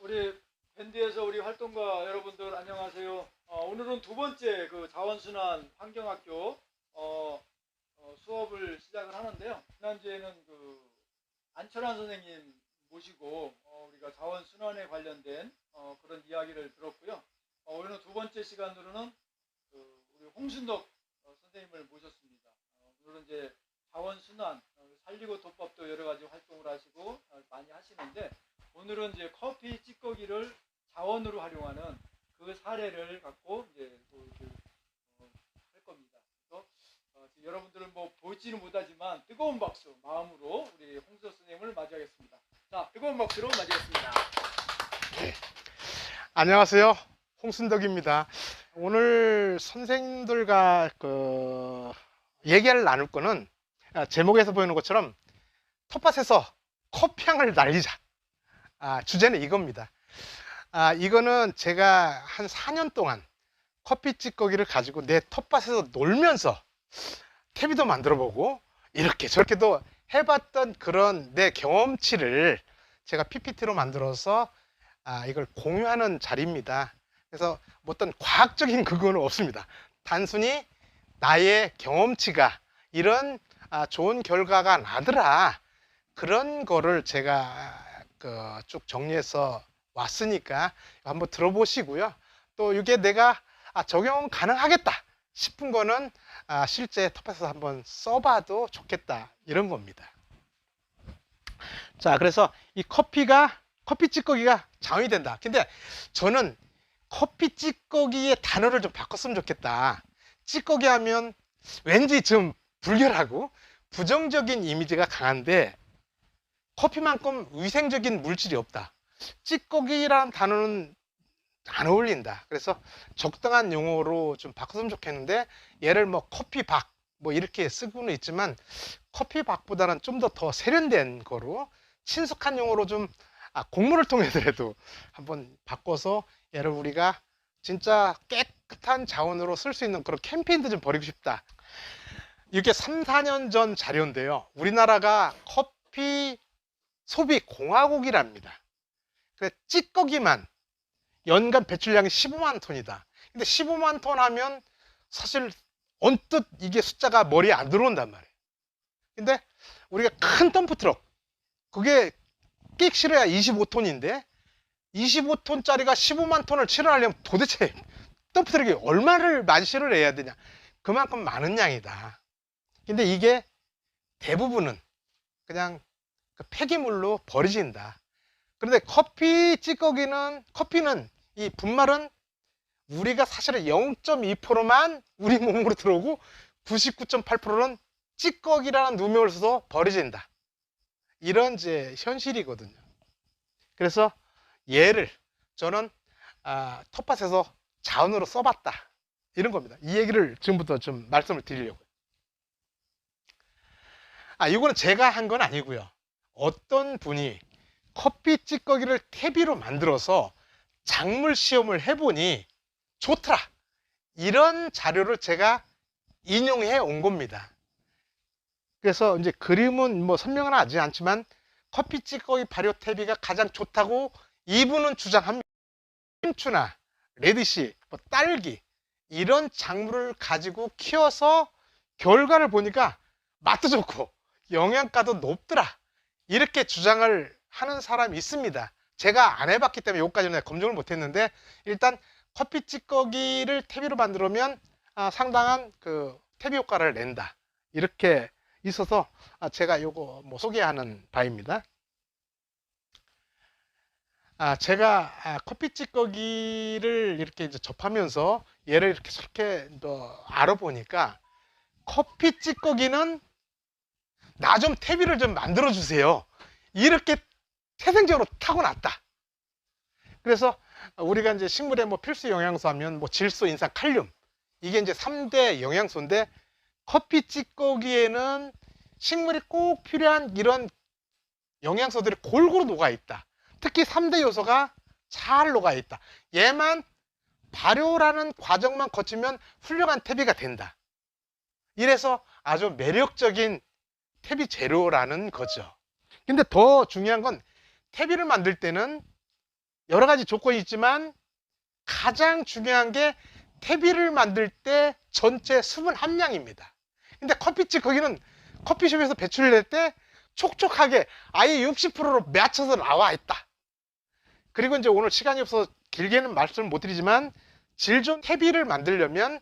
우리 밴드에서 우리 활동가 여러분들 안녕하세요. 오늘은 두 번째 그 자원순환 환경학교 수업을 시작을 하는데요. 지난주에는 그 안철환 선생님 모시고 우리가 자원순환에 관련된 그런 이야기를 들었고요. 오늘 두 번째 시간으로는 우리 홍순덕 선생님을 모셨습니다. 오늘은 이제 자원순환, 살리고 도법도 여러 가지 활동을 하시고 많이 하시는데 오늘은 이제 커피 찌꺼기를 자원으로 활용하는 그 사례를 갖고 이제 또 이렇게 할 겁니다. 그래서 여러분들은 뭐 보지는 못하지만 뜨거운 박수 마음으로 우리 홍수덕 선생님을 맞이하겠습니다. 자, 뜨거운 박수로 맞이하겠습니다. 네. 안녕하세요. 홍순덕입니다. 오늘 선생님들과 얘기를 나눌 거는 제목에서 보이는 것처럼 텃밭에서 커피향을 날리자. 주제는 이겁니다. 이거는 제가 한 4년 동안 커피 찌꺼기를 가지고 내 텃밭에서 놀면서 퇴비도 만들어 보고 이렇게 저렇게도 해봤던 그런 내 경험치를 제가 PPT로 만들어서 이걸 공유하는 자리입니다. 그래서 어떤 과학적인 그거는 없습니다. 단순히 나의 경험치가 이런 좋은 결과가 나더라, 그런 거를 제가 쭉 정리해서 왔으니까 한번 들어보시고요. 또 이게 내가 적용 가능하겠다 싶은 거는 실제 텃밭에서 한번 써봐도 좋겠다, 이런 겁니다. 자, 그래서 이 커피 찌꺼기가 자원이 된다. 근데 저는 커피 찌꺼기의 단어를 좀 바꿨으면 좋겠다. 찌꺼기 하면 왠지 좀 불결하고 부정적인 이미지가 강한데 커피만큼 위생적인 물질이 없다. 찌꺼기라는 단어는 안 어울린다. 그래서 적당한 용어로 좀 바꿨으면 좋겠는데, 얘를 뭐 커피박 뭐 이렇게 쓰고는 있지만 커피박보다는 좀 더 세련된 거로 친숙한 용어로 좀 공문을 통해서라도 한번 바꿔서 얘를 우리가 진짜 깨끗한 자원으로 쓸 수 있는 그런 캠페인도 좀 벌이고 싶다. 이게 3, 4년 전 자료인데요. 우리나라가 커피 소비 공화국이랍니다. 그래, 찌꺼기만 연간 배출량이 15만 톤이다. 근데 15만 톤 하면 사실 언뜻 이게 숫자가 머리에 안 들어온단 말이에요. 근데 우리가 큰 덤프트럭, 그게 끽 실어야 25톤인데 25톤짜리가 15만 톤을 실어하려면 도대체 덤프트럭이 얼마를 많이 실어내야 되냐. 그만큼 많은 양이다. 근데 이게 대부분은 그냥 폐기물로 버려진다. 그런데 커피는 이 분말은 우리가 사실은 0.2%만 우리 몸으로 들어오고 99.8%는 찌꺼기라는 누명을 써서 버려진다. 이런 이제 현실이거든요. 그래서 얘를 저는 텃밭에서 자원으로 써봤다, 이런 겁니다. 이 얘기를 지금부터 좀 말씀을 드리려고요. 이거는 제가 한 건 아니고요. 어떤 분이 커피 찌꺼기를 퇴비로 만들어서 작물 시험을 해보니 좋더라, 이런 자료를 제가 인용해 온 겁니다. 그래서 이제 그림은 뭐 설명은 하지 않지만 커피 찌꺼기 발효 퇴비가 가장 좋다고 이분은 주장합니다. 흰추나 레디시, 딸기 이런 작물을 가지고 키워서 결과를 보니까 맛도 좋고 영양가도 높더라, 이렇게 주장을 하는 사람이 있습니다. 제가 안 해봤기 때문에 여기까지는 검증을 못했는데, 일단 커피 찌꺼기를 퇴비로 만들면 상당한 그 퇴비 효과를 낸다, 이렇게 있어서 제가 요거 뭐 소개하는 바입니다. 제가 커피 찌꺼기를 이렇게 이제 접하면서 얘를 이렇게 저렇게 알아보니까 커피 찌꺼기는 나 좀 퇴비를 좀 만들어 주세요, 이렇게 태생적으로 타고났다. 그래서 우리가 이제 식물의 뭐 필수 영양소 하면 뭐 질소, 인산, 칼륨, 이게 이제 3대 영양소인데 커피 찌꺼기에는 식물이 꼭 필요한 이런 영양소들이 골고루 녹아 있다. 특히 3대 요소가 잘 녹아 있다. 얘만 발효라는 과정만 거치면 훌륭한 퇴비가 된다. 이래서 아주 매력적인 퇴비 재료라는 거죠. 근데 더 중요한 건 퇴비를 만들 때는 여러 가지 조건이 있지만 가장 중요한 게 퇴비를 만들 때 전체 수분 함량입니다. 근데 커피집 거기는 커피숍에서 배출될 때 촉촉하게 아예 60%로 맞춰서 나와 있다. 그리고 이제 오늘 시간이 없어서 길게는 말씀을 못 드리지만 질 좋은 퇴비를 만들려면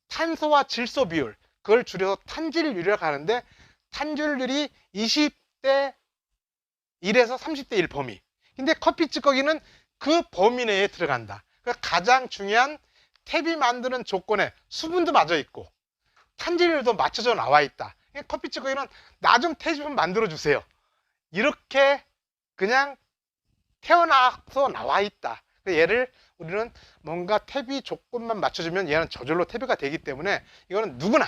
탄소와 질소 비율, 그걸 줄여서 탄질률이라고 하는데, 탄질률이 20대 1에서 30대 1 범위. 근데 커피 찌꺼기는 그 범위 내에 들어간다. 그러니까 가장 중요한 퇴비 만드는 조건에 수분도 맞아 있고 탄질률도 맞춰져 나와 있다. 커피 찌꺼기는 나 좀 퇴비 좀 만들어 주세요. 이렇게 그냥 태어나서 나와 있다. 얘를 우리는 뭔가 퇴비 조건만 맞춰주면 얘는 저절로 퇴비가 되기 때문에 이거는 누구나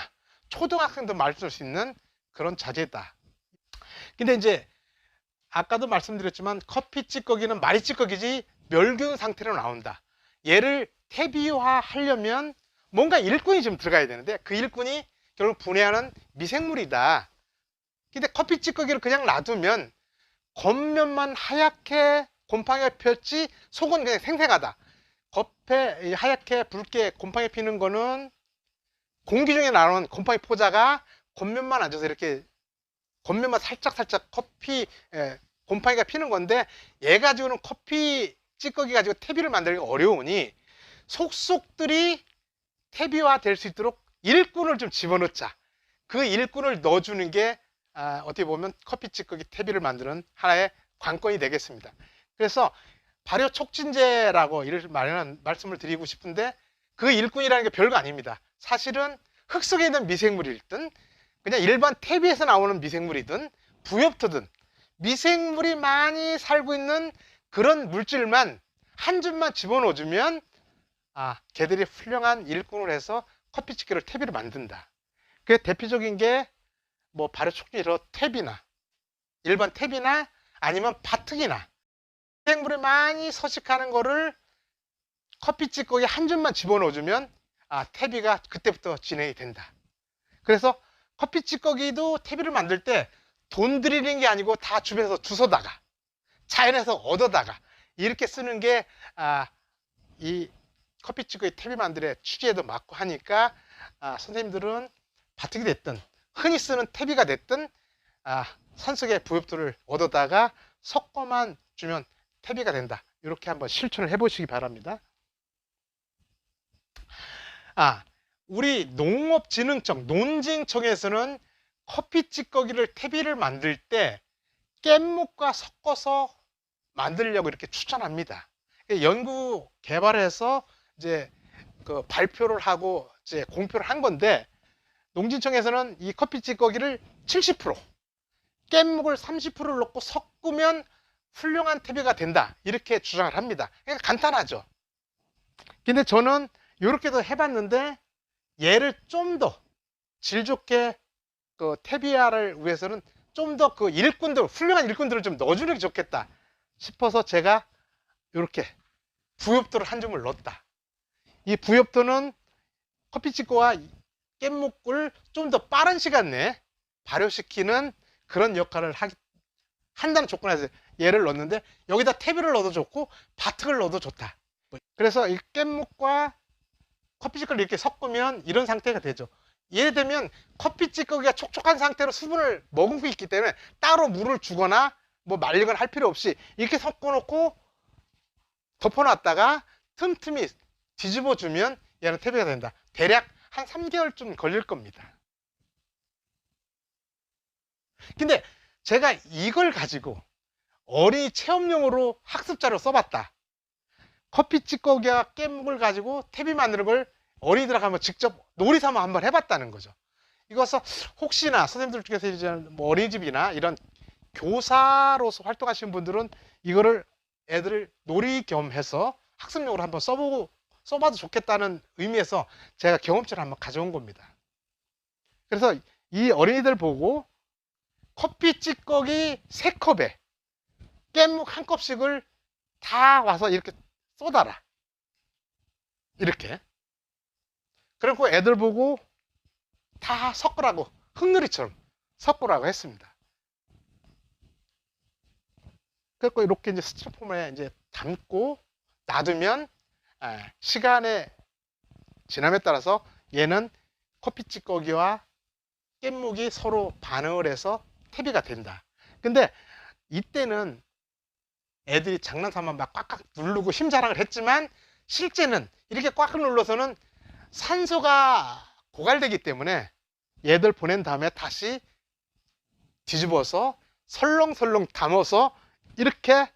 초등학생도 말씀할 수 있는 그런 자재다. 근데 이제 아까도 말씀드렸지만 커피 찌꺼기는 마리 찌꺼기지 멸균 상태로 나온다. 얘를 퇴비화 하려면 뭔가 일꾼이 좀 들어가야 되는데 그 일꾼이 결국 분해하는 미생물이다. 근데 커피 찌꺼기를 그냥 놔두면 겉면만 하얗게 곰팡이가 폈지 속은 그냥 생생하다. 겉에 하얗게 붉게 곰팡이 피는 거는 공기 중에 나오는 곰팡이 포자가 겉면만 앉아서 이렇게 겉면만 살짝 커피 곰팡이가 피는 건데, 얘 가지고는 커피 찌꺼기 가지고 퇴비를 만들기가 어려우니 속속들이 퇴비화 될 수 있도록 일꾼을 좀 집어넣자. 그 일꾼을 넣어주는 게 어떻게 보면 커피 찌꺼기 퇴비를 만드는 하나의 관건이 되겠습니다. 그래서 발효 촉진제라고 이를 말씀을 드리고 싶은데, 그 일꾼이라는 게 별거 아닙니다. 사실은 흙 속에 있는 미생물이든 그냥 일반 퇴비에서 나오는 미생물이든 부엽토든 미생물이 많이 살고 있는 그런 물질만 한 줌만 집어넣어주면 걔들이 훌륭한 일꾼을 해서 커피 찌꺼기를 퇴비로 만든다. 그 대표적인 게 뭐 발효 촉진제로 퇴비나 일반 퇴비나 아니면 바특이나 미생물이 많이 서식하는 거를 커피 찌꺼기 한 줌만 집어넣어주면 퇴비가 그때부터 진행이 된다. 그래서 커피 찌꺼기도 퇴비를 만들 때 돈 들이는 게 아니고 다 주변에서 주워다가 자연에서 얻어다가 이렇게 쓰는 게 이 커피 찌꺼기 퇴비 만들의 취지에도 맞고 하니까 선생님들은 바특이 됐든 흔히 쓰는 퇴비가 됐든 산속의 부엽토를 얻어다가 섞어만 주면 퇴비가 된다. 이렇게 한번 실천을 해보시기 바랍니다. 우리 농업진흥청, 농진청에서는 커피 찌꺼기를 퇴비를 만들 때 깻묵과 섞어서 만들려고 이렇게 추천합니다. 연구 개발해서 이제 그 발표를 하고 이제 공표를 한 건데, 농진청에서는 이 커피 찌꺼기를 70%, 깻묵을 30%를 넣고 섞으면 훌륭한 퇴비가 된다. 이렇게 주장을 합니다. 그러니까 간단하죠. 근데 저는 이렇게도 해봤는데 얘를 좀 더 질 좋게 그 퇴비화를 위해서는 좀 더 그 일꾼들, 훌륭한 일꾼들을 좀 넣어주는 게 좋겠다 싶어서 제가 이렇게 부엽토를 한 줌을 넣었다. 이 부엽토는 커피 찌꺼기와 깻묵을 좀 더 빠른 시간 내에 발효시키는 그런 역할을 한다는 조건에서 얘를 넣었는데, 여기다 퇴비를 넣어도 좋고 바특을 넣어도 좋다. 그래서 이 깻묵과 커피 찌꺼기를 이렇게 섞으면 이런 상태가 되죠. 예를 들면 커피 찌꺼기가 촉촉한 상태로 수분을 머금고 있기 때문에 따로 물을 주거나 뭐 말리거나 할 필요 없이 이렇게 섞어놓고 덮어놨다가 틈틈이 뒤집어주면 얘는 퇴비가 된다. 대략 한 3개월쯤 걸릴 겁니다. 근데 제가 이걸 가지고 어린이 체험용으로 학습자로 써봤다. 커피 찌꺼기와 깻묵을 가지고 퇴비 만드는 걸 어린이들하고 한번 직접 놀이삼아 한번 해봤다는 거죠. 이것은 혹시나 선생님들 중에서 이제 뭐 어린이집이나 이런 교사로서 활동하시는 분들은 이거를 애들을 놀이 겸 해서 학습용으로 한번 써봐도 좋겠다는 의미에서 제가 경험치를 한번 가져온 겁니다. 그래서 이 어린이들 보고 커피 찌꺼기 3컵에 깻묵 1컵씩을 다 와서 이렇게 쏟아라. 이렇게. 그리고 애들 보고 다 섞으라고, 흙놀이처럼 섞으라고 했습니다. 그리고 이렇게 이제 스티로폼에 이제 담고 놔두면 시간의 지남에 따라서 얘는 커피 찌꺼기와 깻묵이 서로 반응을 해서 퇴비가 된다. 근데 이때는 애들이 장난삼아 막 꽉꽉 누르고 힘자랑을 했지만 실제는 이렇게 꽉꽉 눌러서는 산소가 고갈되기 때문에 얘들 보낸 다음에 다시 뒤집어서 설렁설렁 담아서 이렇게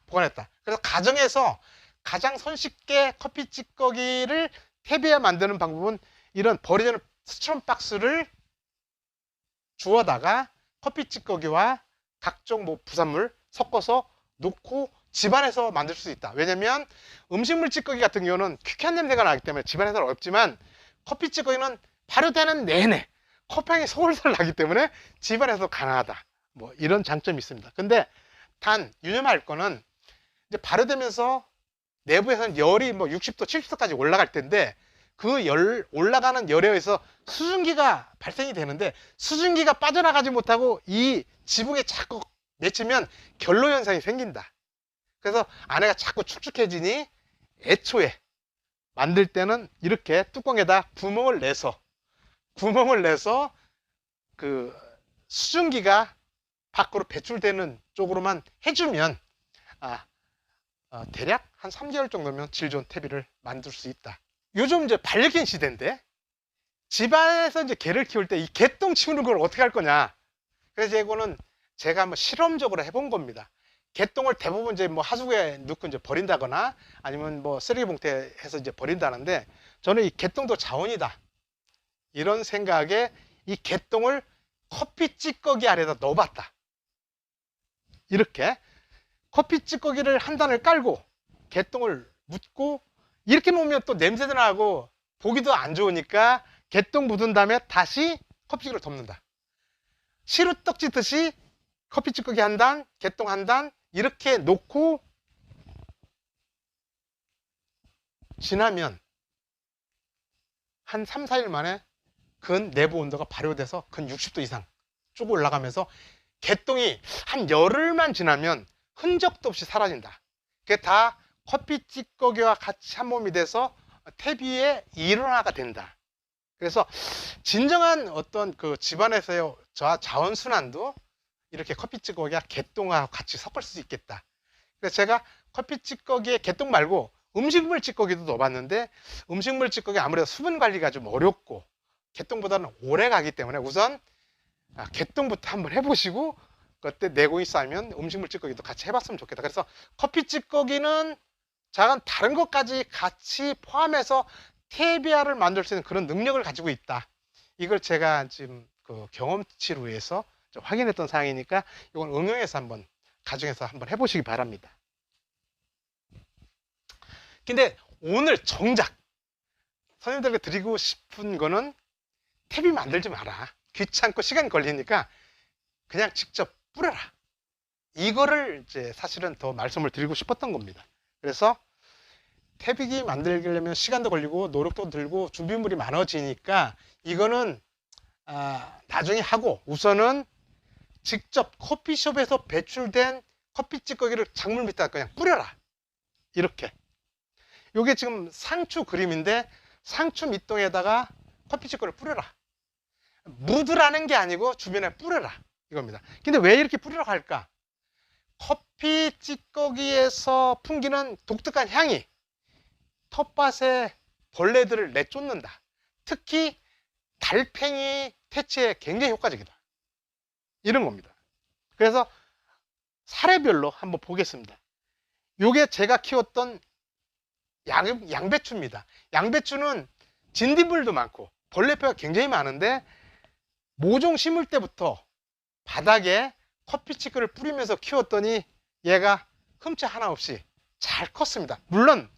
보관했다. 그래서 가정에서 가장 손쉽게 커피 찌꺼기를 퇴비에 만드는 방법은 이런 버리는 스트롬 박스를 주워다가 커피 찌꺼기와 각종 뭐 부산물 섞어서 놓고 집안에서 만들 수 있다. 왜냐면 음식물 찌꺼기 같은 경우는 퀴퀴한 냄새가 나기 때문에 집안에서는 어렵지만 커피 찌꺼기는 발효되는 내내 커피향이 솔솔 나기 때문에 집안에서 가능하다. 뭐 이런 장점이 있습니다. 근데 단 유념할 거는 이제 발효되면서 내부에서는 열이 뭐 60도, 70도까지 올라갈 텐데 그 올라가는 열에 의해서 수증기가 발생이 되는데 수증기가 빠져나가지 못하고 이 지붕에 자꾸 맺히면 결로 현상이 생긴다. 그래서 안에가 자꾸 축축해지니 애초에 만들 때는 이렇게 뚜껑에다 구멍을 내서 그 수증기가 밖으로 배출되는 쪽으로만 해주면 대략 한 3개월 정도면 질 좋은 퇴비를 만들 수 있다. 요즘 이제 반려견 시대인데 집안에서 이제 개를 키울 때 이 개똥 치우는 걸 어떻게 할 거냐. 그래서 이거는 제가 한번 실험적으로 해본 겁니다. 개똥을 대부분 이제 뭐 하수구에 넣고 이제 버린다거나 아니면 뭐 쓰레기 봉투에 해서 이제 버린다는데 저는 이 개똥도 자원이다. 이런 생각에 이 개똥을 커피 찌꺼기 아래다 넣어봤다. 이렇게 커피 찌꺼기를 한 단을 깔고 개똥을 묻고 이렇게 놓으면 또 냄새도 나고 보기도 안 좋으니까 개똥 묻은 다음에 다시 커피 찌꺼기를 덮는다. 시루떡 찢듯이 커피 찌꺼기 한 단, 개똥 한 단 이렇게 놓고 지나면 한 3, 4일 만에 근 내부 온도가 발효돼서 근 60도 이상 쭉 올라가면서 개똥이 한 열흘만 지나면 흔적도 없이 사라진다. 그게 다 커피 찌꺼기와 같이 한 몸이 돼서 퇴비의 일원화가 된다. 그래서 진정한 어떤 그 집안에서의 자원순환도 이렇게 커피 찌꺼기와 개똥하고 같이 섞을 수 있겠다. 그래서 제가 커피 찌꺼기에 개똥 말고 음식물 찌꺼기도 넣어봤는데 음식물 찌꺼기 아무래도 수분 관리가 좀 어렵고 개똥보다는 오래 가기 때문에 우선 개똥부터 한번 해보시고 그때 내공이 쌓이면 음식물 찌꺼기도 같이 해봤으면 좋겠다. 그래서 커피 찌꺼기는 작은 다른 것까지 같이 포함해서 퇴비화를 만들 수 있는 그런 능력을 가지고 있다. 이걸 제가 지금 그 경험치로 해서 확인했던 사항이니까 이건 응용해서 한번 가정에서 한번 해보시기 바랍니다. 근데 오늘 정작 선생님들에게 드리고 싶은 거는 퇴비 만들지 마라. 귀찮고 시간 걸리니까 그냥 직접 뿌려라. 이거를 이제 사실은 더 말씀을 드리고 싶었던 겁니다. 그래서 퇴비기 만들려면 시간도 걸리고 노력도 들고 준비물이 많아지니까 이거는 나중에 하고 우선은 직접 커피숍에서 배출된 커피 찌꺼기를 작물 밑에다 그냥 뿌려라. 이렇게. 요게 지금 상추 그림인데 상추 밑동에다가 커피 찌꺼기를 뿌려라. 묻으라는 게 아니고 주변에 뿌려라. 이겁니다. 근데 왜 이렇게 뿌리라고 할까? 커피 찌꺼기에서 풍기는 독특한 향이 텃밭에 벌레들을 내쫓는다. 특히 달팽이 퇴치에 굉장히 효과적이다. 이런 겁니다. 그래서 사례별로 한번 보겠습니다. 요게 제가 키웠던 양배추입니다. 양배추는 진딧물도 많고 벌레뼈가 굉장히 많은데 모종 심을 때부터 바닥에 커피 찌꺼기를 뿌리면서 키웠더니 얘가 흠집 하나 없이 잘 컸습니다. 물론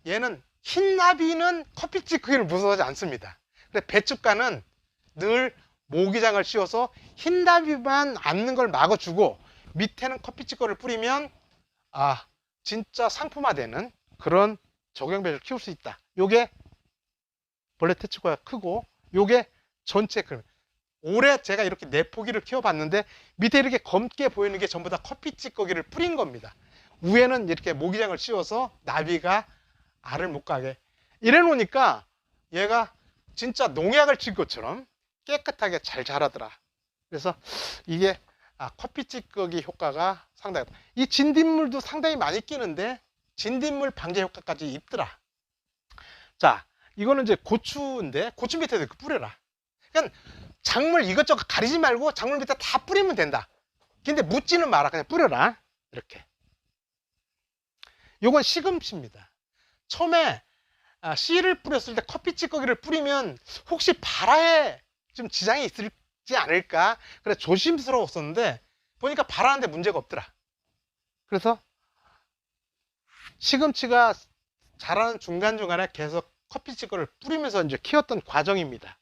얘는 흰나비는 커피 찌꺼기를 무서워하지 않습니다. 근데 배춧가는 늘 모기장을 씌워서 흰나비만 앉는 걸 막아주고 밑에는 커피 찌꺼기를 뿌리면 진짜 상품화되는 그런 적용배를 키울 수 있다. 요게 벌레 퇴치가 크고 요게 전체 그림. 올해 제가 이렇게 4포기를 키워봤는데 밑에 이렇게 검게 보이는 게 전부 다 커피 찌꺼기를 뿌린 겁니다. 위에는 이렇게 모기장을 씌워서 나비가 알을 못 가게 이래 놓으니까 얘가 진짜 농약을 친 것처럼 깨끗하게 잘 자라더라. 그래서 이게 커피 찌꺼기 효과가 상당하다. 이 진딧물도 상당히 많이 끼는데 진딧물 방제 효과까지 있더라. 자, 이거는 이제 고추인데 고추 밑에도 이렇게 뿌려라. 그러니까 작물 이것저것 가리지 말고 작물 밑에 다 뿌리면 된다. 근데 묻지는 마라. 그냥 뿌려라. 이렇게. 요건 시금치입니다. 처음에 씨를 뿌렸을 때 커피 찌꺼기를 뿌리면 혹시 발화에 좀 지장이 있지 않을까? 그래 조심스러웠었는데 보니까 발화하는데 문제가 없더라. 그래서 시금치가 자라는 중간중간에 계속 커피 찌꺼기를 뿌리면서 이제 키웠던 과정입니다.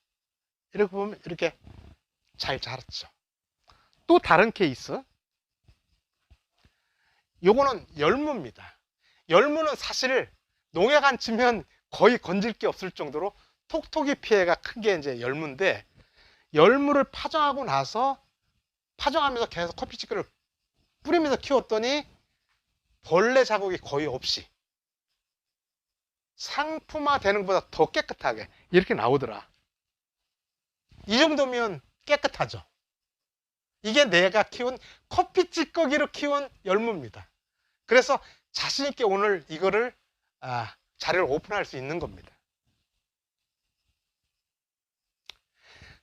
이렇게 보면 이렇게 잘 자랐죠. 또 다른 케이스. 요거는 열무입니다. 열무는 사실 농약 안 치면 거의 건질 게 없을 정도로 톡톡이 피해가 큰 게 이제 열무인데, 열무를 파종하고 나서 파종하면서 계속 커피 찌꺼기를 뿌리면서 키웠더니 벌레 자국이 거의 없이 상품화 되는 것보다 더 깨끗하게 이렇게 나오더라. 이 정도면 깨끗하죠. 이게 내가 키운 커피 찌꺼기로 키운 열무입니다. 그래서 자신 있게 오늘 이거를 자료를 오픈할 수 있는 겁니다.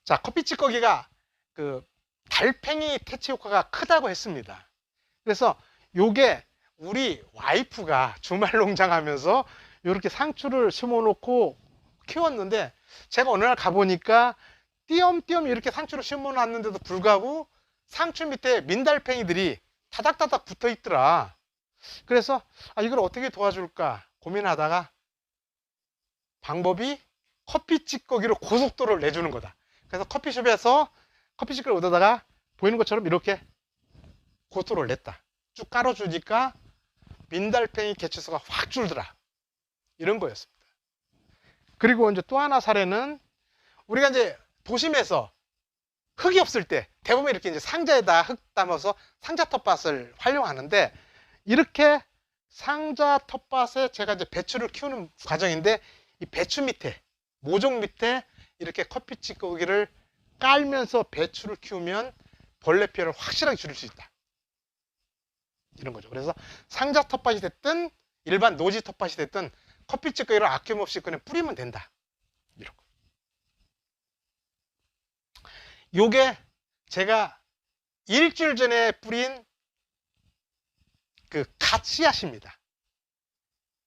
자, 커피 찌꺼기가 그 달팽이 퇴치 효과가 크다고 했습니다. 그래서 요게 우리 와이프가 주말 농장하면서 이렇게 상추를 심어 놓고 키웠는데, 제가 어느 날 가보니까 띄엄띄엄 이렇게 상추를 심어 놨는데도 불구하고 상추 밑에 민달팽이들이 타닥타닥 붙어 있더라. 그래서 이걸 어떻게 도와줄까 고민하다가 방법이 커피 찌꺼기로 고속도로를 내주는 거다. 그래서 커피숍에서 커피 찌꺼기를 얻어다가 보이는 것처럼 이렇게 고속도로를 냈다. 쭉 깔아주니까 민달팽이 개체수가 확 줄더라. 이런 거였습니다. 그리고 이제 또 하나 사례는, 우리가 이제 도심에서 흙이 없을 때 대부분 이렇게 이제 상자에다 흙 담아서 상자 텃밭을 활용하는데, 이렇게 상자 텃밭에 제가 이제 배추를 키우는 과정인데, 이 배추 밑에, 모종 밑에 이렇게 커피 찌꺼기를 깔면서 배추를 키우면 벌레 피해를 확실하게 줄일 수 있다. 이런 거죠. 그래서 상자 텃밭이 됐든 일반 노지 텃밭이 됐든 커피 찌꺼기를 아낌없이 그냥 뿌리면 된다. 이런 거. 요게 제가 일주일 전에 뿌린 그 갓씨앗입니다.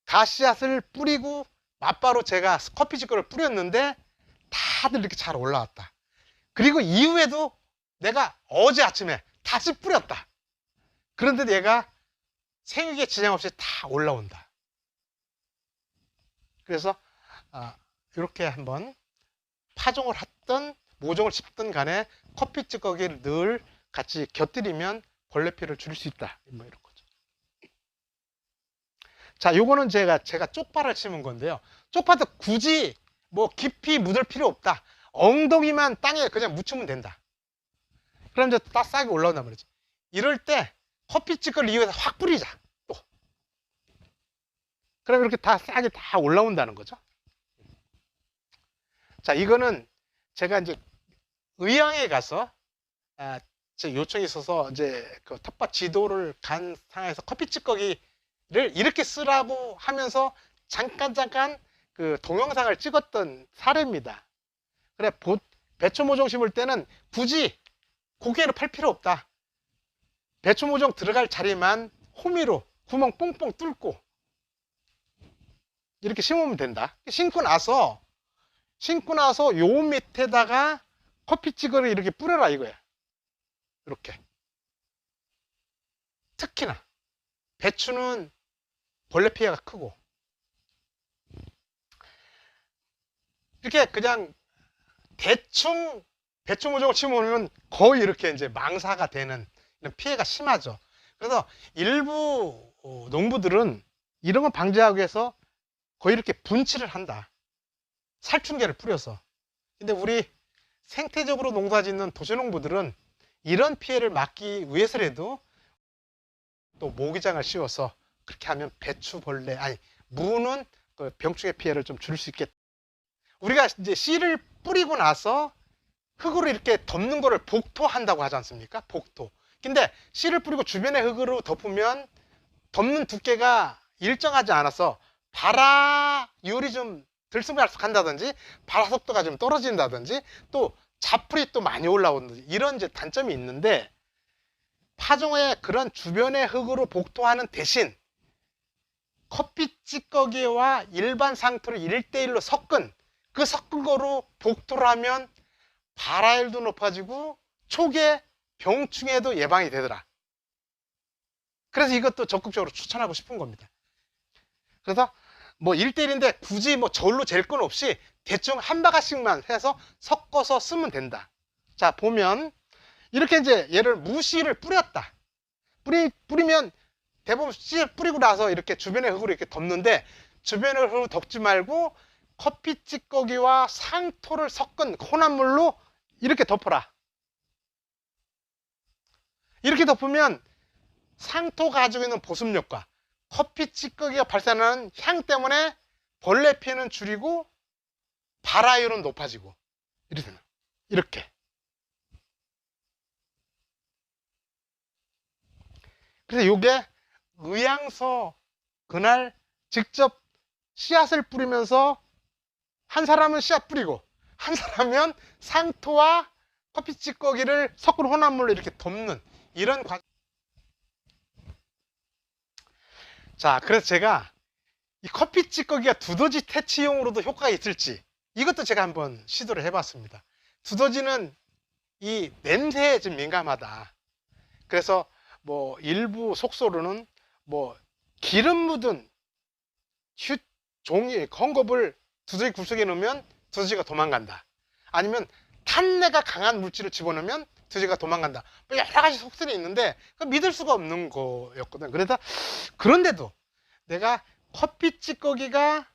갓씨앗을 뿌리고 맞바로 제가 커피 찌꺼기를 뿌렸는데 다들 이렇게 잘 올라왔다. 그리고 이후에도 내가 어제 아침에 다시 뿌렸다. 그런데 얘가 생육에 지장 없이 다 올라온다. 그래서 이렇게 한번 파종을 했던 모종을 씹든 간에 커피 찌꺼기를 늘 같이 곁들이면 벌레 피해를 줄일 수 있다. 뭐 이런 거죠. 자, 요거는 제가 쪽파를 심은 건데요. 쪽파도 굳이 뭐 깊이 묻을 필요 없다. 엉덩이만 땅에 그냥 묻히면 된다. 그럼 이제 딱 싹이 올라온단 말이죠. 이럴 때 커피 찌꺼기를 이용해서 확 뿌리자. 또. 그럼 이렇게 다 싹이 다 올라온다는 거죠. 자, 이거는 제가 이제 의왕에 가서 제 요청이 있어서 이제 그 텃밭 지도를 간 상황에서 커피 찌꺼기를 이렇게 쓰라고 하면서 잠깐 그 동영상을 찍었던 사례입니다. 그래, 배추 모종 심을 때는 굳이 고개로 팔 필요 없다. 배추 모종 들어갈 자리만 호미로 구멍 뽕뽕 뚫고 이렇게 심으면 된다. 심고 나서 요 밑에다가 커피 찌꺼기를 이렇게 뿌려라 이거야. 이렇게. 특히나 배추는 벌레 피해가 크고, 이렇게 그냥 대충 배추 모종을 심으면 거의 이렇게 이제 망사가 되는 이런 피해가 심하죠. 그래서 일부 농부들은 이런 걸 방지하기 위해서 거의 이렇게 분칠을 한다. 살충제를 뿌려서. 근데 우리 생태적으로 농사 짓는 도시농부들은 이런 피해를 막기 위해서라도 또 모기장을 씌워서 그렇게 하면 배추벌레, 아니 무는 그 병충해 피해를 좀 줄일 수 있겠다. 우리가 이제 씨를 뿌리고 나서 흙으로 이렇게 덮는 거를 복토한다고 하지 않습니까? 복토. 근데 씨를 뿌리고 주변에 흙으로 덮으면 덮는 두께가 일정하지 않아서 발화율이 좀 들쑥날쑥한다든지 발화 속도가 좀 떨어진다든지 또 잡풀이 또 많이 올라오는지 이런 이제 단점이 있는데, 파종에 그런 주변의 흙으로 복토하는 대신 커피 찌꺼기와 일반 상토를 1대1로 섞은 그 섞은 거로 복토를 하면 발화율도 높아지고 초기에 병충해도 예방이 되더라. 그래서 이것도 적극적으로 추천하고 싶은 겁니다. 그래서 뭐 1대1인데 굳이 뭐 저울로 잴 건 없이 대충 한 바가지씩만 해서 섞어서 쓰면 된다. 자, 보면 이렇게 이제 얘를 무씨를 뿌렸다. 뿌리면 대부분 씨 뿌리고 나서 이렇게 주변에 흙으로 이렇게 덮는데, 주변에 흙으로 덮지 말고 커피 찌꺼기와 상토를 섞은 혼합물로 이렇게 덮어라. 이렇게 덮으면 상토가 가지고 있는 보습력과 커피 찌꺼기가 발산하는 향 때문에 벌레 피해는 줄이고 발화율은 높아지고 이렇게. 그래서 이게 의향서 그날 직접 씨앗을 뿌리면서 한 사람은 씨앗 뿌리고 한 사람은 상토와 커피 찌꺼기를 섞은 혼합물로 이렇게 덮는 이런 과정. 자, 그래서 제가 이 커피 찌꺼기가 두더지 퇴치용으로도 효과가 있을지 이것도 제가 한번 시도를 해봤습니다. 두더지는 이 냄새에 좀 민감하다. 그래서 뭐 일부 속소로는 뭐 기름 묻은 종이 헝겊을 두더지 굴속에 넣으면 두더지가 도망간다. 아니면 탄내가 강한 물질을 집어넣으면 두더지가 도망간다. 뭐 여러 가지 속설이 있는데 믿을 수가 없는 거였거든. 그래서 그런데도 내가 커피 찌꺼기가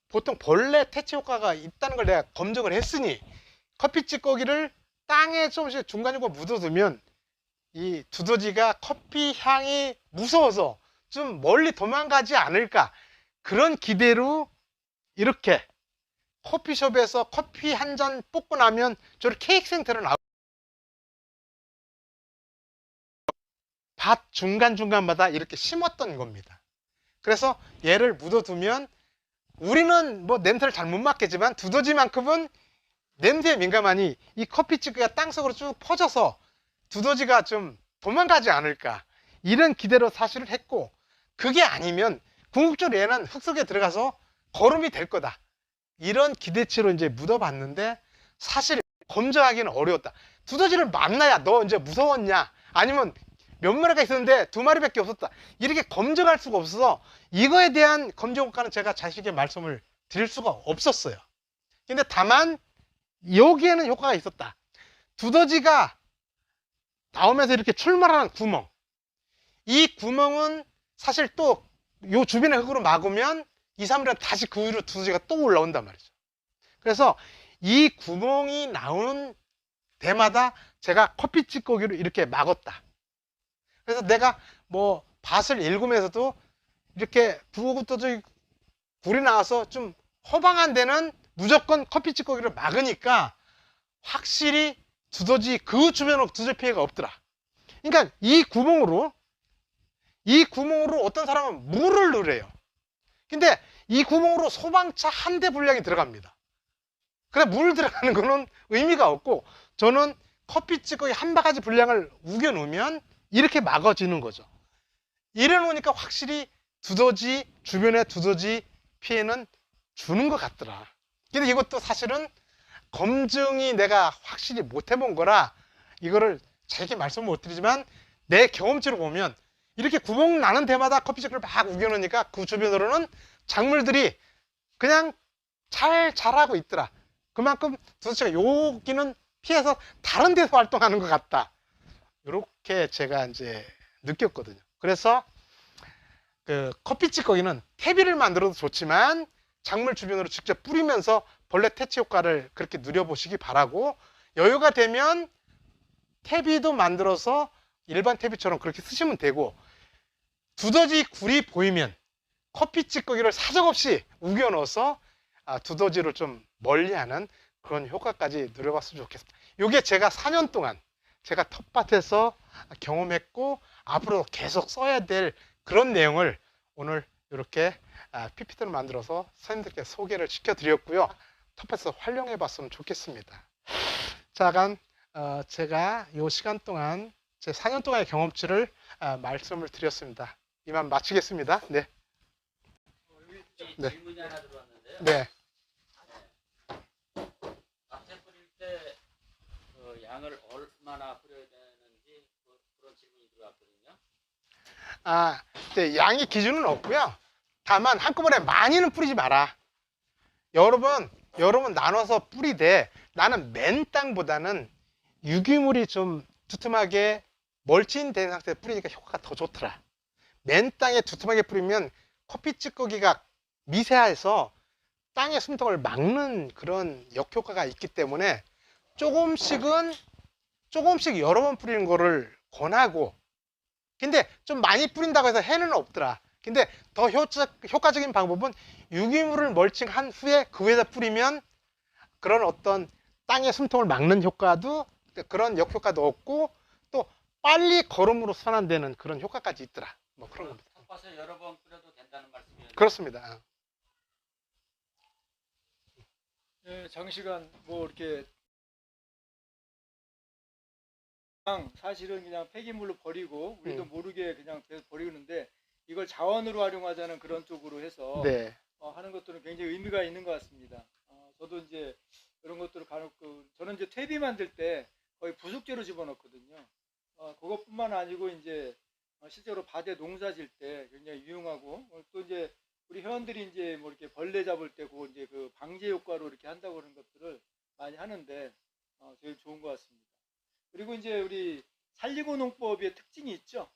보통 벌레 퇴치 효과가 있다는 걸 내가 검증을 했으니 커피 찌꺼기를 땅에 조금씩 중간중간 묻어두면 이 두더지가 커피 향이 무서워서 좀 멀리 도망가지 않을까, 그런 기대로 이렇게 커피숍에서 커피 한 잔 뽑고 나면 저렇게 케이크 형태로 나오고 밭 중간중간마다 이렇게 심었던 겁니다. 그래서 얘를 묻어두면 우리는 뭐 냄새를 잘 못 맡겠지만 두더지만큼은 냄새에 민감하니 이 커피 찌꺼기가 땅속으로 쭉 퍼져서 두더지가 좀 도망가지 않을까, 이런 기대로 사실을 했고, 그게 아니면 궁극적으로 얘는 흙 속에 들어가서 거름이 될 거다, 이런 기대치로 이제 묻어봤는데 사실 검증하기는 어려웠다. 두더지를 만나야 너 이제 무서웠냐, 아니면 몇 마리가 있었는데 2마리밖에 없었다, 이렇게 검증할 수가 없어서 이거에 대한 검증 효과는 제가 자식에게 말씀을 드릴 수가 없었어요. 근데 다만 여기에는 효과가 있었다. 두더지가 나오면서 이렇게 출몰하는 구멍, 이 구멍은 사실 또 요 주변에 흙으로 막으면 2, 3일은 다시 그 위로 두더지가 또 올라온단 말이죠. 그래서 이 구멍이 나오는 데마다 제가 커피 찌꺼기로 이렇게 막았다. 그래서 내가 뭐 밭을 일구면서도 이렇게 두더지 굴이 나와서 좀 허방한 데는 무조건 커피 찌꺼기를 막으니까 확실히 두더지 그 주변으로 두더지 피해가 없더라. 그러니까 이 구멍으로 어떤 사람은 물을 넣으래요. 근데 이 구멍으로 소방차 한 대 분량이 들어갑니다. 그래, 물 들어가는 거는 의미가 없고, 저는 커피 찌꺼기 한 바가지 분량을 우겨 놓으면 이렇게 막아지는 거죠. 이래 놓으니까 확실히 두더지, 주변에 두더지 피해는 주는 것 같더라. 근데 이것도 사실은 검증이 내가 확실히 못 해본 거라 이거를 자세히 말씀 못 드리지만, 내 경험치로 보면 이렇게 구멍 나는 데마다 커피 찌꺼기를 막 우겨 놓으니까 그 주변으로는 작물들이 그냥 잘 자라고 있더라. 그만큼 두더지가 여기는 피해서 다른 데서 활동하는 것 같다, 이렇게 제가 이제 느꼈거든요. 그래서 그 커피 찌꺼기는 퇴비를 만들어도 좋지만 작물 주변으로 직접 뿌리면서 벌레 퇴치 효과를 그렇게 누려보시기 바라고, 여유가 되면 퇴비도 만들어서 일반 퇴비처럼 그렇게 쓰시면 되고, 두더지 굴이 보이면 커피 찌꺼기를 사정없이 우겨 넣어서 두더지를 좀 멀리하는 그런 효과까지 누려봤으면 좋겠습니다. 이게 제가 4년 동안 제가 텃밭에서 경험했고 앞으로 계속 써야 될 그런 내용을 오늘 이렇게 PPT를 만들어서 선생님들께 소개를 시켜드렸고요. 텃밭에서 활용해 봤으면 좋겠습니다. 자, 그럼 제가 이 시간 동안 제 4년 동안의 경험치를 말씀을 드렸습니다. 이만 마치겠습니다. 네. 네. 질문이 하나 들어왔는데요. 네. 앞에 뿌릴 때 그 양을 얼마나 뿌려야 되는지 그런 질문이 들어왔거든요. 이제 양의 기준은 없고요. 다만 한꺼번에 많이는 뿌리지 마라. 여러분 나눠서 뿌리되 나는 맨 땅보다는 유기물이 좀 두툼하게 멀칭된 상태에 뿌리니까 효과가 더 좋더라. 맨 땅에 두툼하게 뿌리면 커피 찌꺼기가 미세해서 땅의 숨통을 막는 그런 역효과가 있기 때문에 조금씩 여러 번 뿌리는 거를 권하고, 근데 좀 많이 뿌린다고 해서 해는 없더라. 근데 더 효과적인 방법은 유기물을 멀칭한 후에 그 위에다 뿌리면 그런 어떤 땅의 숨통을 막는 효과도, 그런 역효과도 없고 또 빨리 거름으로 선환되는 그런 효과까지 있더라. 뭐 그런 겁니다. 텃밭에 여러 번 뿌려도 된다는 말씀이에요. 그렇습니다. 예, 장시간 뭐 이렇게 사실은 그냥 폐기물로 버리고 우리도 모르게 그냥 계속 버리는데 이걸 자원으로 활용하자는 그런 쪽으로 해서 네. 하는 것들은 굉장히 의미가 있는 것 같습니다. 저도 이제 이런 것들을 간혹 저는 이제 퇴비 만들 때 거의 부숙제로 집어넣거든요. 그것뿐만 아니고 이제 실제로 밭에 농사 질 때 굉장히 유용하고 또 이제 우리 회원들이 이제 뭐 이렇게 벌레 잡을 때 그거 이제 그 방제 효과로 이렇게 한다고 그런 것들을 많이 하는데 제일 좋은 것 같습니다. 그리고 이제 우리 살리고 농법의 특징이 있죠.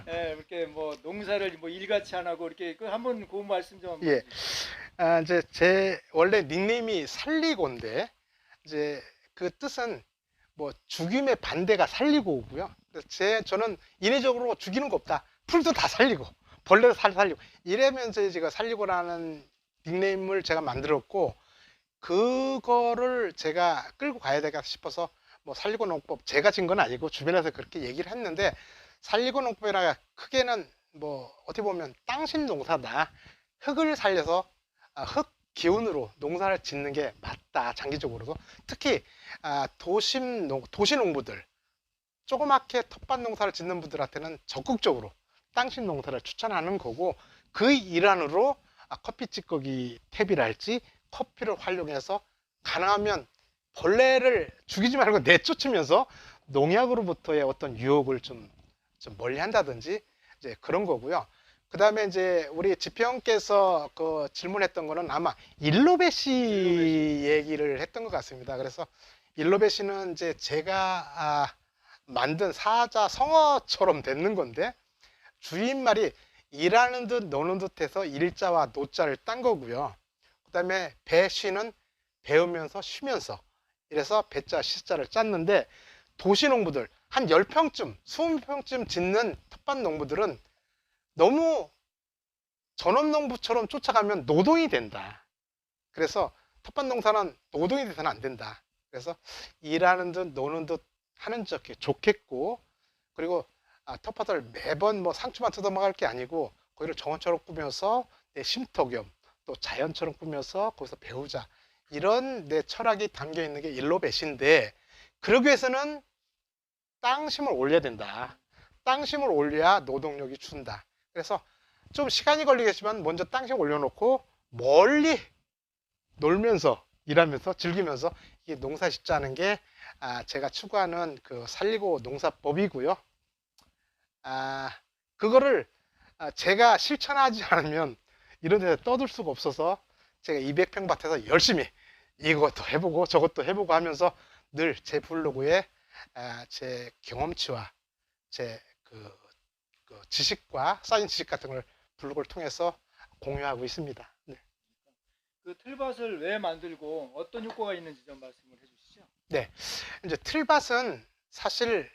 예, 이렇게 뭐 농사를 뭐 일같이 안 하고 이렇게 한번 그 말씀 좀. 예. 이제 제 원래 닉네임이 살리고인데 이제 그 뜻은 뭐 죽임의 반대가 살리고고요. 그래서 저는 인위적으로 죽이는 거 없다. 풀도 다 살리고 벌레도 살리고 이러면서 제가 살리고라는 닉네임을 제가 만들었고, 그거를 제가 끌고 가야 될까 싶어서 뭐 살리고 농법 제가 진 건 아니고 주변에서 그렇게 얘기를 했는데, 살리고 농법이라 크게는 뭐 어떻게 보면 땅신 농사다. 흙을 살려서 흙 기운으로 농사를 짓는 게 맞다. 장기적으로도 특히 도시 농부들, 조그맣게 텃밭 농사를 짓는 분들한테는 적극적으로 땅신 농사를 추천하는 거고, 그 일환으로 커피 찌꺼기 탭이랄지 커피를 활용해서 가능하면 벌레를 죽이지 말고 내쫓으면서 농약으로부터의 어떤 유혹을 좀 멀리 한다든지 이제 그런 거고요. 그 다음에 이제 우리 지평께서 그 질문했던 거는 아마 일로베시 얘기를 했던 것 같습니다. 그래서 일로베시는 이제 제가 만든 사자성어처럼 되는 건데, 주인말이 일하는 듯 노는 듯 해서 일자와 노자를 딴 거고요. 그 다음에 배쉬는 배우면서 쉬면서, 이래서 배자 시자를 짰는데, 도시농부들 한 10평쯤 20평쯤 짓는 텃밭 농부들은 너무 전업농부처럼 쫓아가면 노동이 된다. 그래서 텃밭 농사는 노동이 돼서는 안 된다. 그래서 일하는 듯 노는 듯 하는 적이 좋겠고, 그리고 텃밭을 매번 뭐 상추만 뜯어먹을 게 아니고 거기를 정원처럼 꾸며서 내 쉼터 겸 또 자연처럼 꾸며서 거기서 배우자, 이런 내 철학이 담겨 있는 게 일로벳인데, 그러기 위해서는 땅심을 올려야 된다. 땅심을 올려야 노동력이 준다. 그래서 좀 시간이 걸리겠지만 먼저 땅심 올려놓고 멀리 놀면서 일하면서 즐기면서 이 농사 짓자는 게 제가 추구하는 그 살리고 농사법이고요. 그거를 제가 실천하지 않으면 이런 데서 떠들 수가 없어서 제가 200평 밭에서 열심히 이것도 해보고 저것도 해보고 하면서 늘 제 블로그에 제 경험치와 제 그 지식과 쌓인 지식 같은 걸 블로그를 통해서 공유하고 있습니다. 네. 그 틀밭을 왜 만들고 어떤 효과가 있는지 좀 말씀을 해주시죠. 네, 이제 틀밭은 사실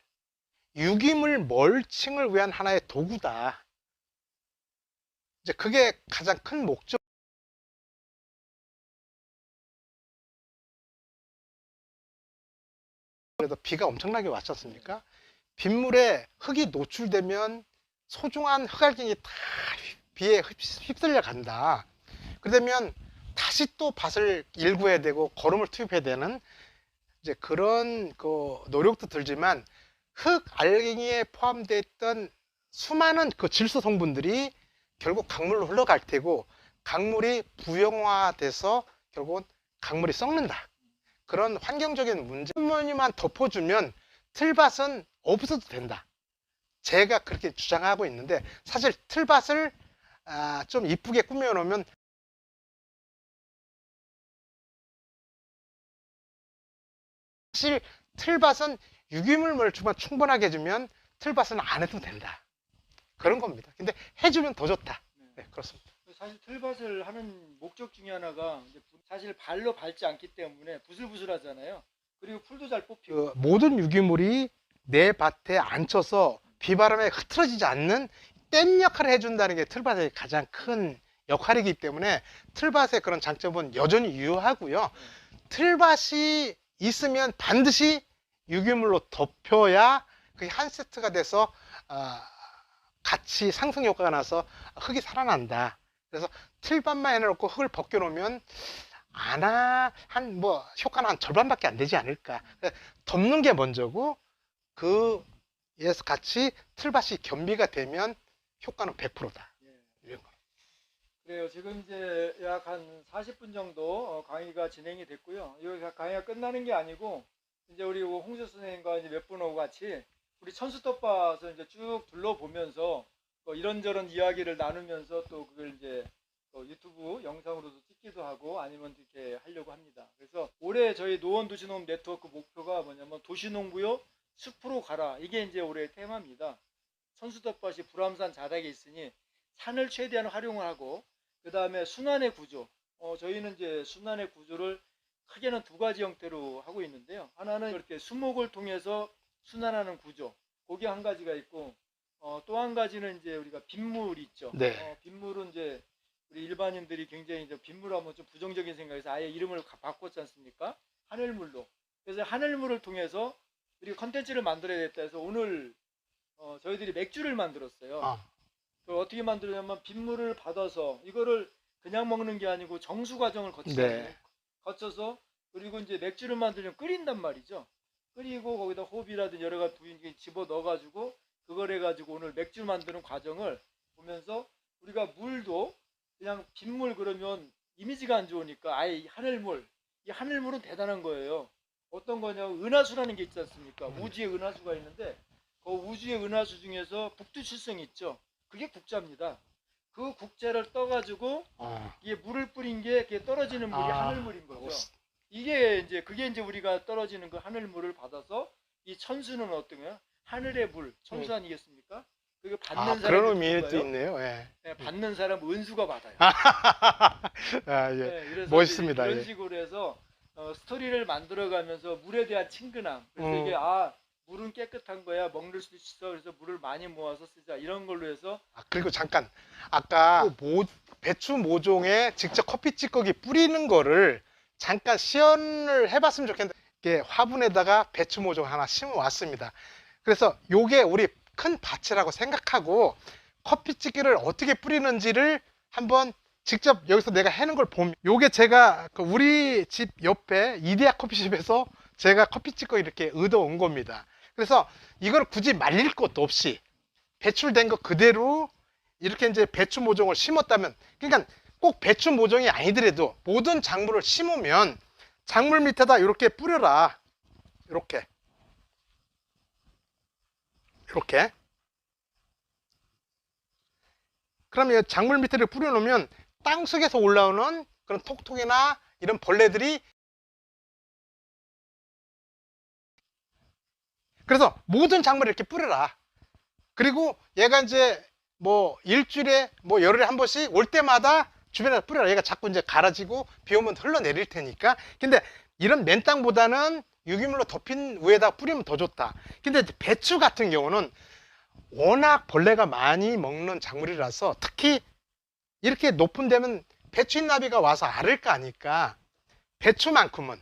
유기물 멀칭을 위한 하나의 도구다. 이제 그게 가장 큰 목적. 그래도 비가 엄청나게 왔지 않습니까? 빗물에 흙이 노출되면 소중한 흙알갱이 다 비에 휩쓸려 간다. 그러면 다시 또 밭을 일구어야 되고 거름을 투입해야 되는 이제 그런 그 노력도 들지만 흙 알갱이에 포함되어 있던 수많은 그 질소 성분들이 결국 강물로 흘러갈 테고 강물이 부영화돼서 결국은 강물이 썩는다. 그런 환경적인 문제. 표면만 덮어주면 틀밭은 없어도 된다. 제가 그렇게 주장하고 있는데 사실 틀밭을 좀 이쁘게 꾸며 놓으면 사실 틀밭은 유기물 멀칭만 충분하게 해주면 틀밭은 안 해도 된다. 그런 겁니다. 근데 해주면 더 좋다. 네, 그렇습니다. 사실 틀밭을 하는 목적 중에 하나가 이제 사실 발로 밟지 않기 때문에 부슬부슬하잖아요. 그리고 풀도 잘 뽑히고. 그 모든 유기물이 내 밭에 앉혀서 비바람에 흐트러지지 않는 댐 역할을 해준다는 게 틀밭의 가장 큰 역할이기 때문에 틀밭의 그런 장점은 여전히 유효하고요. 틀밭이 있으면 반드시 유기물로 덮여야 그게 한 세트가 돼서 같이 상승 효과가 나서 흙이 살아난다. 그래서 틀밭만 해놓고 흙을 벗겨놓으면 효과는 한 절반밖에 안 되지 않을까. 덮는 게 먼저고 그에서 같이 틀밭이 겸비가 되면 효과는 100%다. 예. 그래요. 지금 이제 약 한 40분 정도 강의가 진행이 됐고요. 이 강의가 끝나는 게 아니고 이제 우리 홍수 선생님과 이제 몇 분하고 같이 우리 천수텃밭을 이제 쭉 둘러보면서 이런저런 이야기를 나누면서 또 그걸 이제 유튜브 영상으로도 찍기도 하고 아니면 이렇게 하려고 합니다. 그래서 올해 저희 노원도시농업 네트워크 목표가 뭐냐면 도시농부요 숲으로 가라. 이게 이제 올해 테마입니다. 천수텃밭이 불암산 자락에 있으니 산을 최대한 활용을 하고 그 다음에 순환의 구조. 저희는 이제 순환의 구조를 크게는 두 가지 형태로 하고 있는데요. 하나는 이렇게 수목을 통해서 순환하는 구조. 그게 한 가지가 있고 또 한 가지는 이제 우리가 빗물 있죠. 네. 빗물은 이제 우리 일반인들이 굉장히 이제 빗물하면 좀 부정적인 생각에서 아예 이름을 바꿨지 않습니까? 하늘물로. 그래서 하늘물을 통해서 우리가 컨텐츠를 만들어야겠다 해서 오늘 저희들이 맥주를 만들었어요. 그걸 어떻게 만들었냐면 빗물을 받아서 이거를 그냥 먹는 게 아니고 정수 과정을 거쳐서 그리고 이제 맥주를 만들려면 끓인단 말이죠. 끓이고 거기다 호비라든지 여러 가지 부인기 집어 넣어가지고 그걸 해가지고 오늘 맥주 만드는 과정을 보면서 우리가 물도 그냥 빗물 그러면 이미지가 안 좋으니까 아예 하늘물. 이 하늘물은 대단한 거예요. 어떤 거냐면 은하수라는 게 있지 않습니까? 우주에 은하수가 있는데 그 우주의 은하수 중에서 북두칠성이 있죠. 그게 국자입니다. 그 국자를 떠가지고 이게 물을 뿌린 게 그게 떨어지는 물이 하늘물인 거죠. 이게 이제 그게 이제 우리가 떨어지는 그 하늘물을 받아서 이 천수는 어떤 거야? 하늘의 물, 천수 아니겠습니까? 그게 받는 사람 그런 의미도 있네요. 예. 네, 받는 사람 은수가 받아요. 예. 네, 그래서 멋있습니다. 이런 예. 식으로 해서 스토리를 만들어가면서 물에 대한 친근함. 그래서 이게 물은 깨끗한 거야, 먹을 수 있어. 그래서 물을 많이 모아서 쓰자. 이런 걸로 해서. 그리고 잠깐 아까 배추 모종에 직접 커피 찌꺼기 뿌리는 거를 잠깐 시연을 해봤으면 좋겠는데 이게 화분에다가 배추 모종 하나 심어 왔습니다. 그래서 요게 우리 큰 밭이라고 생각하고 커피 찌개를 어떻게 뿌리는지를 한번 직접 여기서 내가 해는 걸 보면 요게 제가 우리 집 옆에 이데아 커피숍에서 제가 커피 찌꺼기 이렇게 얻어온 겁니다. 그래서 이걸 굳이 말릴 것도 없이 배출된 거 그대로 이렇게 이제 배추 모종을 심었다면, 그러니까 꼭 배추 모종이 아니더라도 모든 작물을 심으면 작물 밑에다 이렇게 뿌려라. 이렇게 그러면 작물 밑에를 뿌려놓으면 땅속에서 올라오는 그런 톡톡이나 이런 벌레들이, 그래서 모든 작물을 이렇게 뿌려라. 그리고 얘가 이제 뭐 일주일에 뭐 열흘에 한 번씩 올 때마다 주변에다 뿌려라. 얘가 자꾸 이제 갈아지고 비 오면 흘러내릴 테니까. 근데 이런 맨 땅보다는 유기물로 덮인 위에다 뿌리면 더 좋다. 근데 이제 배추 같은 경우는 워낙 벌레가 많이 먹는 작물이라서 특히 이렇게 높은 데면 배추잎나비가 와서 알을 까니까 배추만큼은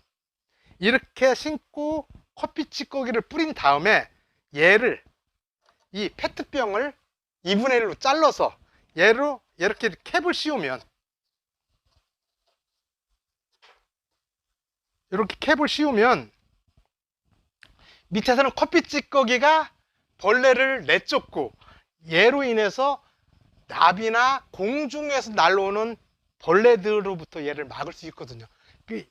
이렇게 심고 커피 찌꺼기를 뿌린 다음에 얘를 이 페트병을 2분의 1로 잘라서 얘로 이렇게 캡을 씌우면 이렇게 캡을 씌우면 밑에서는 커피 찌꺼기가 벌레를 내쫓고 얘로 인해서 나비나 공중에서 날아오는 벌레들로부터 얘를 막을 수 있거든요.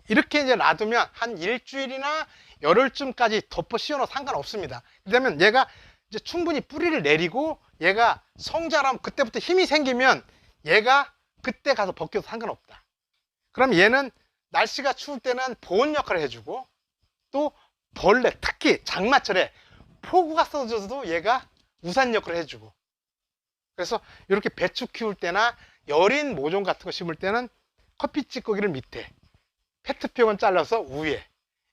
이렇게 이제 놔두면 한 일주일이나 열흘쯤까지 덮어 씌워도 상관없습니다. 그러면 얘가 이제 충분히 뿌리를 내리고 얘가 성장하면 그때부터 힘이 생기면 얘가 그때 가서 벗겨도 상관없다. 그럼 얘는 날씨가 추울 때는 보온 역할을 해주고 또 벌레, 특히 장마철에 폭우가 쏟아져도 얘가 우산 역할을 해주고, 그래서 이렇게 배추 키울 때나 여린 모종 같은 거 심을 때는 커피 찌꺼기를 밑에, 페트병은 잘라서 위에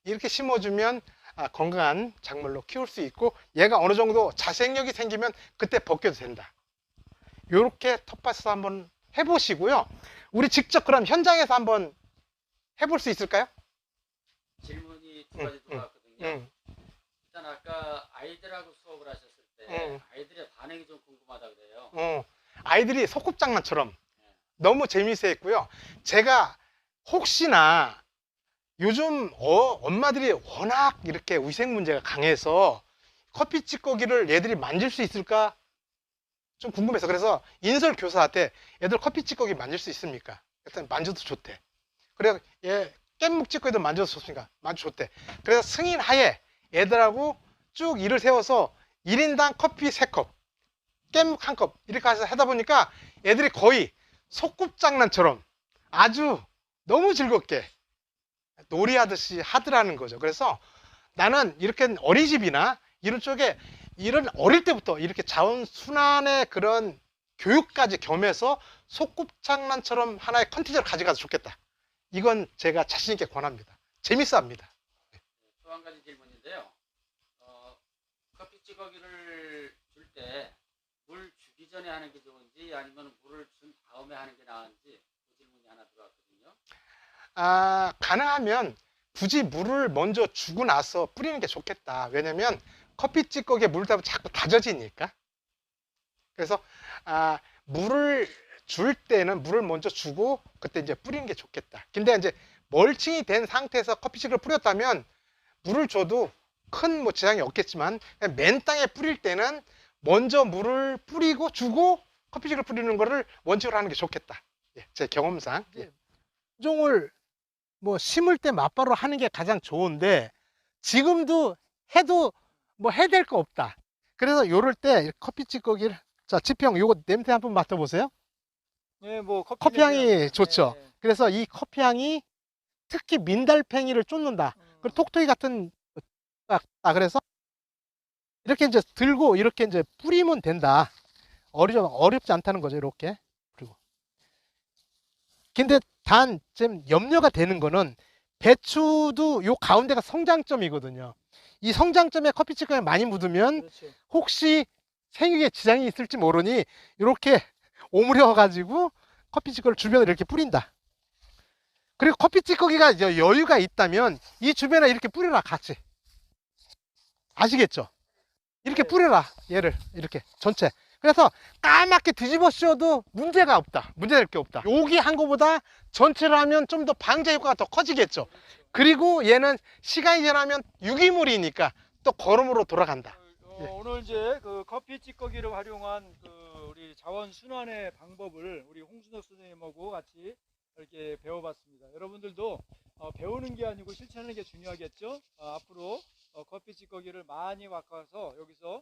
이렇게 심어주면 건강한 작물로 키울 수 있고 얘가 어느 정도 자생력이 생기면 그때 벗겨도 된다. 이렇게 텃밭에서 한번 해보시고요. 우리 직접 그럼 현장에서 한번 해볼 수 있을까요? 질문이 두 가지 들어왔거든요. 일단 아까 아이들하고 수업을 하셨을 때 아이들의 반응이 좀 궁금하다 그래요. 아이들이 소꿉장난처럼 너무 재미있어 했고요. 제가 혹시나 요즘 엄마들이 워낙 이렇게 위생 문제가 강해서 커피 찌꺼기를 얘들이 만질 수 있을까 좀 궁금해서, 그래서 인설 교사한테 애들 커피 찌꺼기 만질 수 있습니까? 일단 만져도 좋대. 그래 얘 깻묵 찌꺼기도 만져도 좋습니까? 만져 좋대. 그래서 승인 하에 애들하고 쭉 일을 세워서 1인당 커피 3컵, 깻묵 1컵 이렇게 해서 하다 보니까 애들이 거의 소꿉장난처럼 아주 너무 즐겁게 놀이하듯이 하더라는 거죠. 그래서 나는 이렇게 어린이집이나 이런 쪽에 이런 어릴 때부터 이렇게 자원순환의 그런 교육까지 겸해서 소꿉장난처럼 하나의 컨텐츠를 가져가서 좋겠다. 이건 제가 자신있게 권합니다. 재밌어 합니다. 또 한 가지 질문인데요. 커피 찌꺼기를 줄 때 물 주기 전에 하는 게 좋은지 아니면 물을 준 다음에 하는 게 나은지 그 질문이 하나 들어왔거든요. 가능하면 굳이 물을 먼저 주고 나서 뿌리는 게 좋겠다. 왜냐면 커피 찌꺼기에 물을 타면 자꾸 다져지니까. 그래서 물을 줄 때는 물을 먼저 주고 그때 이제 뿌리는 게 좋겠다. 근데 이제 멀칭이 된 상태에서 커피 찌꺼기를 뿌렸다면 물을 줘도 큰 뭐 지장이 없겠지만 그냥 맨 땅에 뿌릴 때는 먼저 물을 뿌리고 주고 커피 찌꺼기를 뿌리는 거를 원칙으로 하는 게 좋겠다. 예, 제 경험상. 종을 뭐 심을 때 맞바로 하는 게 가장 좋은데 지금도 해도 뭐 해야 될 거 없다. 그래서 요럴 때 커피 찌꺼기를, 자 지평 요거 냄새 한번 맡아보세요. 네, 뭐 커피 향이 냄새가 좋죠. 네. 그래서 이 커피 향이 특히 민달팽이를 쫓는다. 그리고 톡톡이 같은 그래서 이렇게 이제 들고 이렇게 이제 뿌리면 된다. 어렵지 않다는 거죠. 이렇게. 그리고 근데 단 좀 염려가 되는 거는 배추도 요 가운데가 성장점이거든요. 이 성장점에 커피 찌꺼기가 많이 묻으면 그렇죠. 혹시 생육에 지장이 있을지 모르니 이렇게 오므려 가지고 커피 찌꺼기를 주변에 이렇게 뿌린다. 그리고 커피 찌꺼기가 여유가 있다면 이 주변에 이렇게 뿌려라. 같이. 아시겠죠? 이렇게 네. 뿌려라. 얘를 이렇게 전체. 그래서 까맣게 뒤집어 씌워도 문제가 없다. 문제될 게 없다. 여기 한 거보다 전체를 하면 좀 더 방제 효과가 더 커지겠죠. 그리고 얘는 시간이 지나면 유기물이니까 또 거름으로 돌아간다. 오늘 이제 그 커피 찌꺼기를 활용한 그 우리 자원 순환의 방법을 우리 홍순혁 선생님하고 같이 이렇게 배워봤습니다. 여러분들도 배우는 게 아니고 실천하는 게 중요하겠죠. 앞으로 커피 찌꺼기를 많이 바꿔서 여기서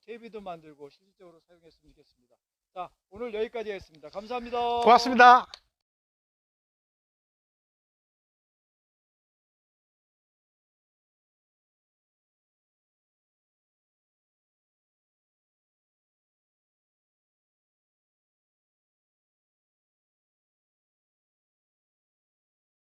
퇴비도 만들고 실질적으로 사용했으면 좋겠습니다. 자, 오늘 여기까지 하겠습니다. 감사합니다. 고맙습니다.